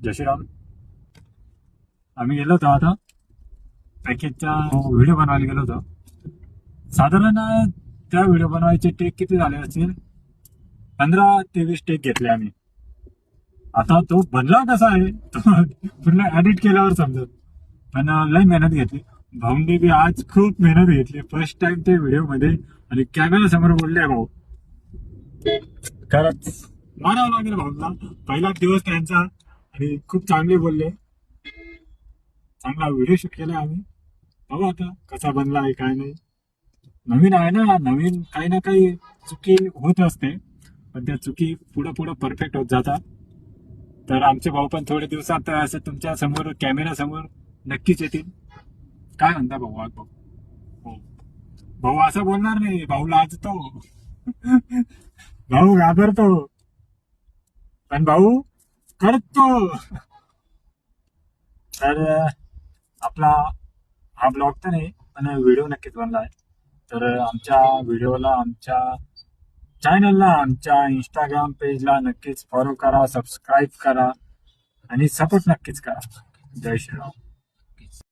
जय श्रीराम. आम्ही गेलो होतो आता पॅकेजचा व्हिडिओ बनवायला गेलो होतो. साधारण त्या व्हिडिओ बनवायचे टेक किती झाले असतील, 15 ते 20 टेक घेतले आम्ही. आता तो बनला कसा आहे तो पूर्ण एडिट केल्यावर समजत. पण लय मेहनत घेतली भाऊंनी बी. आज खूप मेहनत घेतली फर्स्ट टाइम ते व्हिडिओ मध्ये, आणि कॅमेरा समोर बोलले भाऊ. खरंच मारावं लागेल भाऊंना. पहिला दिवस त्यांचा, आणि खूप चांगले बोलले. चांगला व्हिडिओ शूट केला आम्ही. बघू आता कसा बनला आहे काय नाही. नवीन आहे ना, नवीन काही ना काही चुकी होत असते, पण त्या चुकी पुढे पुढे परफेक्ट होत जातात. तर आमचे भाऊ पण थोडे दिवसात असं तुमच्या समोर कॅमेरा समोर नक्कीच येतील. काय म्हणता भाऊ? आज भाऊ हो. भाऊ असं बोलणार नाही, भाऊ लाजतो. भाऊ घाबरतो, पण भाऊ करतो. तर आपला हा ब्लॉग तर नाही, पण व्हिडिओ नक्कीच बनला आहे. तर आमच्या व्हिडिओला, आमच्या चॅनलला, आमच्या इंस्टाग्राम पेजला नक्कीच फॉलो करा, सबस्क्राईब करा आणि सपोर्ट नक्कीच करा. जय श्रीराम.